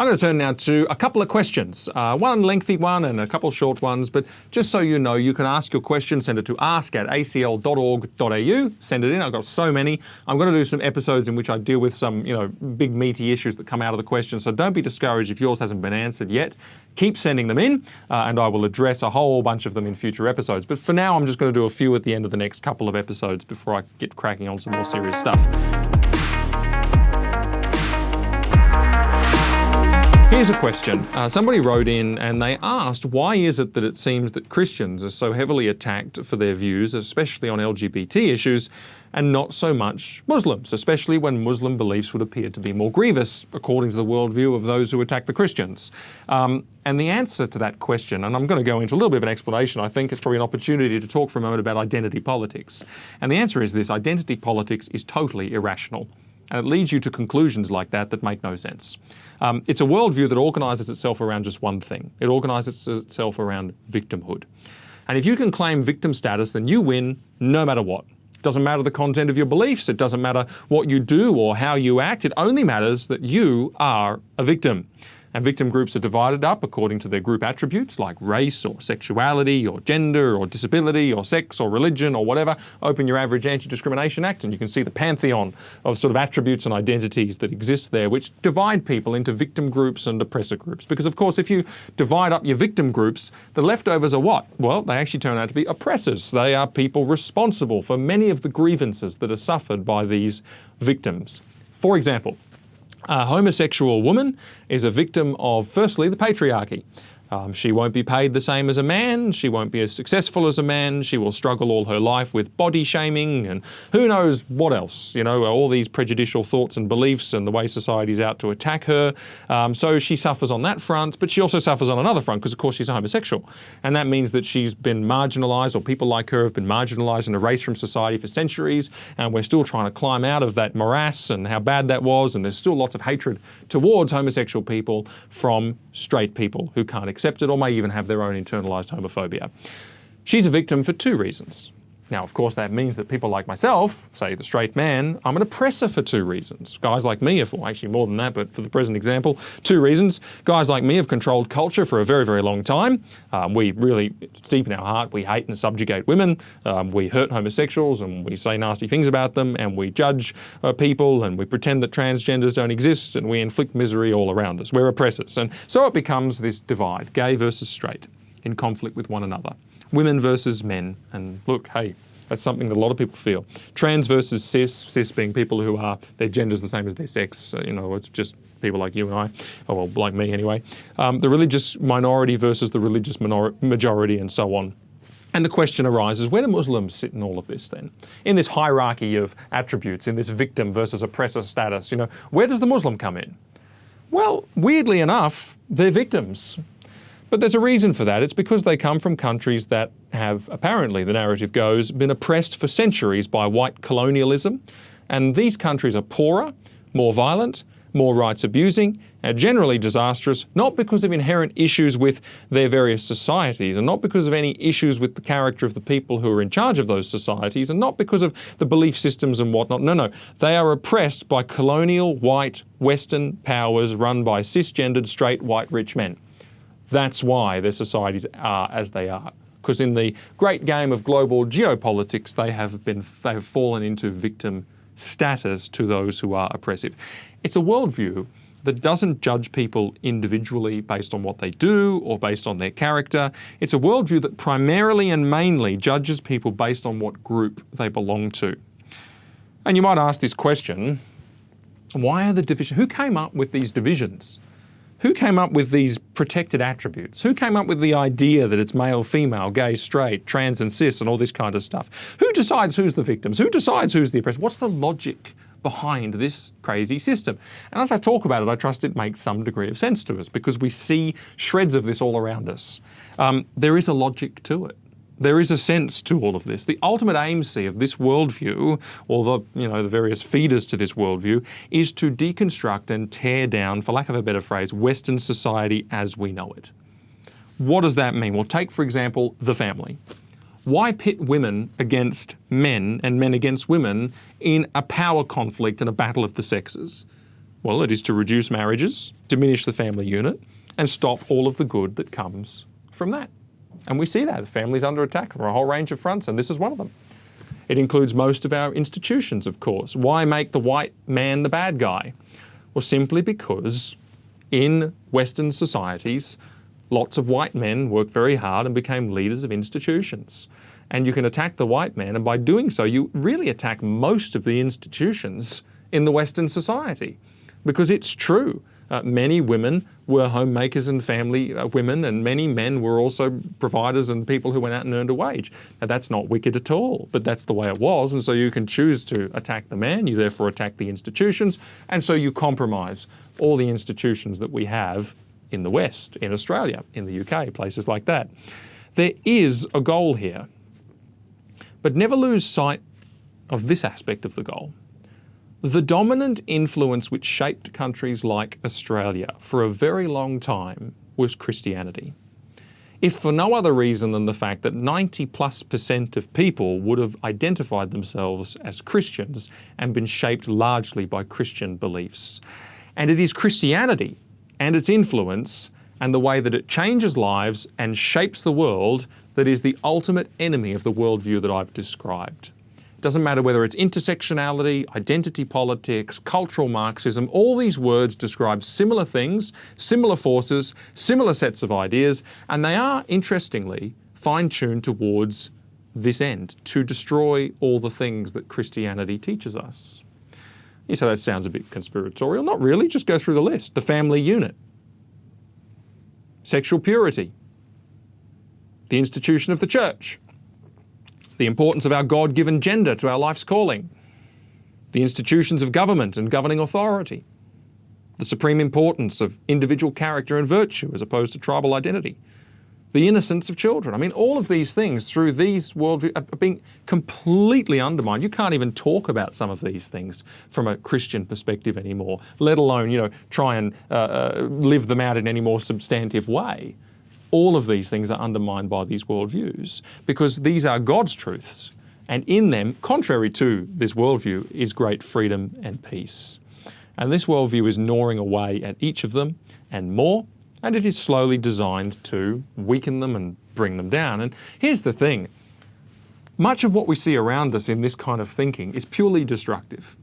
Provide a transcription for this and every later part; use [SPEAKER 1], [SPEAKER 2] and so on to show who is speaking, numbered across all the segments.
[SPEAKER 1] I'm going to turn now to a couple of questions. One lengthy one and a couple short ones, but just so you know, you can ask your question, send it to ask@acl.org.au. Send it in. I've got so many. I'm going to do some episodes in which I deal with some, big meaty issues that come out of the question, so don't be discouraged if yours hasn't been answered yet. Keep sending them in, and I will address a whole bunch of them in future episodes. But for now, I'm just going to do a few at the end of the next couple of episodes before I get cracking on some more serious stuff. Here's a question. Somebody wrote in and they asked, why is it that it seems that Christians are so heavily attacked for their views, especially on LGBT issues, and not so much Muslims, especially when Muslim beliefs would appear to be more grievous, according to the worldview of those who attack the Christians? And the answer to that question, and I'm going to go into a little bit of an explanation, I think it's probably an opportunity to talk for a moment about identity politics. And the answer is this: identity politics is totally irrational. And it leads you to conclusions like that make no sense. It's a worldview that organises itself around just one thing. It organises itself around victimhood. And if you can claim victim status, then you win no matter what. It doesn't matter the content of your beliefs. It doesn't matter what you do or how you act. It only matters that you are a victim. And victim groups are divided up according to their group attributes like race or sexuality or gender or disability or sex or religion or whatever. Open your average Anti-Discrimination Act and you can see the pantheon of sort of attributes and identities that exist there, which divide people into victim groups and oppressor groups. Because of course, if you divide up your victim groups, the leftovers are what? Well, they actually turn out to be oppressors. They are people responsible for many of the grievances that are suffered by these victims. For example, a homosexual woman is a victim of, firstly, the patriarchy. She won't be paid the same as a man. She won't be as successful as a man. She will struggle all her life with body shaming and who knows what else, all these prejudicial thoughts and beliefs and the way society's out to attack her. So she suffers on that front, but she also suffers on another front because, of course, she's a homosexual. And that means that she's been marginalised, or people like her have been marginalised and erased from society for centuries, and we're still trying to climb out of that morass and how bad that was, and there's still lots of hatred towards homosexual people from straight people who can't accept it or may even have their own internalised homophobia. She's a victim for two reasons. Now, of course, that means that people like myself, say the straight man, I'm an oppressor for two reasons. Guys like me have, well, actually more than that, but for the present example, two reasons. Guys like me have controlled culture for a very, very long time. We really, it's deep in our heart, we hate and subjugate women. We hurt homosexuals and we say nasty things about them, and we judge people, and we pretend that transgenders don't exist, and we inflict misery all around us. We're oppressors. And so it becomes this divide, gay versus straight, in conflict with one another. Women versus men, and look, hey, that's something that a lot of people feel. Trans versus cis being people who are, their gender's the same as their sex, it's just people like you and I, or well, like me anyway. The religious minority versus the religious majority and so on. And the question arises, where do Muslims sit in all of this then? In this hierarchy of attributes, in this victim versus oppressor status, where does the Muslim come in? Well, weirdly enough, they're victims. But there's a reason for that. It's because they come from countries that have, apparently, the narrative goes, been oppressed for centuries by white colonialism. And these countries are poorer, more violent, more rights abusing, and generally disastrous, not because of inherent issues with their various societies, and not because of any issues with the character of the people who are in charge of those societies, and not because of the belief systems and whatnot. No. They are oppressed by colonial, white, Western powers run by cisgendered, straight, white, rich men. That's why their societies are as they are. Because in the great game of global geopolitics, they have fallen into victim status to those who are oppressive. It's a worldview that doesn't judge people individually based on what they do or based on their character. It's a worldview that primarily and mainly judges people based on what group they belong to. And you might ask this question, why are the divisions? Who came up with these divisions? Who came up with these protected attributes? Who came up with the idea that it's male, female, gay, straight, trans and cis and all this kind of stuff? Who decides who's the victims? Who decides who's the oppressed? What's the logic behind this crazy system? And as I talk about it, I trust it makes some degree of sense to us because we see shreds of this all around us. There is a logic to it. There is a sense to all of this. The ultimate aim, see, of this worldview, or the various feeders to this worldview, is to deconstruct and tear down, for lack of a better phrase, Western society as we know it. What does that mean? Well, take, for example, the family. Why pit women against men and men against women in a power conflict and a battle of the sexes? Well, it is to reduce marriages, diminish the family unit, and stop all of the good that comes from that. And we see that. The family's under attack from a whole range of fronts, and this is one of them. It includes most of our institutions, of course. Why make the white man the bad guy? Well, simply because in Western societies, lots of white men worked very hard and became leaders of institutions. And you can attack the white man, and by doing so, you really attack most of the institutions in the Western society. Because it's true. Many women were homemakers and family women, and many men were also providers and people who went out and earned a wage. Now, that's not wicked at all, but that's the way it was. And so you can choose to attack the man, you therefore attack the institutions, and so you compromise all the institutions that we have in the West, in Australia, in the UK, places like that. There is a goal here, but never lose sight of this aspect of the goal. The dominant influence which shaped countries like Australia for a very long time was Christianity. If for no other reason than the fact that 90+% of people would have identified themselves as Christians and been shaped largely by Christian beliefs. And it is Christianity and its influence and the way that it changes lives and shapes the world that is the ultimate enemy of the worldview that I've described. Doesn't matter whether it's intersectionality, identity politics, cultural Marxism, all these words describe similar things, similar forces, similar sets of ideas, and they are, interestingly, fine-tuned towards this end, to destroy all the things that Christianity teaches us. You say that sounds a bit conspiratorial. Not really, just go through the list. The family unit, sexual purity, the institution of the church, the importance of our God-given gender to our life's calling, the institutions of government and governing authority, the supreme importance of individual character and virtue as opposed to tribal identity, the innocence of children. I mean, all of these things through these worldviews are being completely undermined. You can't even talk about some of these things from a Christian perspective anymore, let alone, try and live them out in any more substantive way. All of these things are undermined by these worldviews because these are God's truths. And in them, contrary to this worldview, is great freedom and peace. And this worldview is gnawing away at each of them and more, and it is slowly designed to weaken them and bring them down. And here's the thing. Much of what we see around us in this kind of thinking is purely destructive.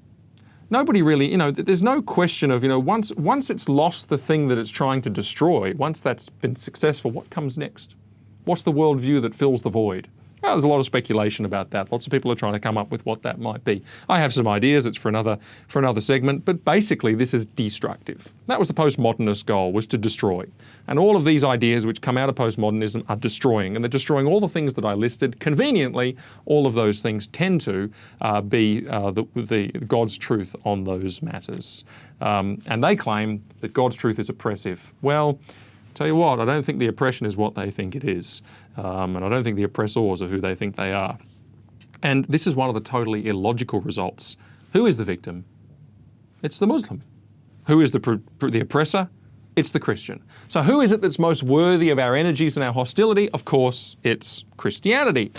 [SPEAKER 1] Nobody really, there's no question of, once it's lost the thing that it's trying to destroy, once that's been successful, what comes next? What's the worldview that fills the void? Well, there's a lot of speculation about that. Lots of people are trying to come up with what that might be. I have some ideas. It's for another segment. But basically, this is destructive. That was the postmodernist goal, was to destroy. And all of these ideas which come out of postmodernism are destroying. And they're destroying all the things that I listed. Conveniently, all of those things tend to be the God's truth on those matters. And they claim that God's truth is oppressive. Well, tell you what, I don't think the oppression is what they think it is. And I don't think the oppressors are who they think they are. And this is one of the totally illogical results. Who is the victim? It's the Muslim. Who is the oppressor? It's the Christian. So who is it that's most worthy of our energies and our hostility? Of course, it's Christianity.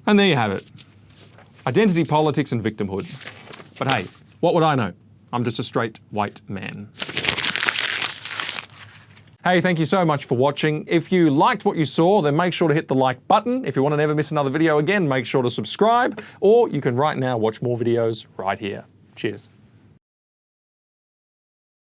[SPEAKER 1] And there you have it. Identity politics and victimhood. But hey, what would I know? I'm just a straight white man. Hey, thank you so much for watching. If you liked what you saw, then make sure to hit the like button. If you want to never miss another video again, make sure to subscribe, or you can right now watch more videos right here. Cheers.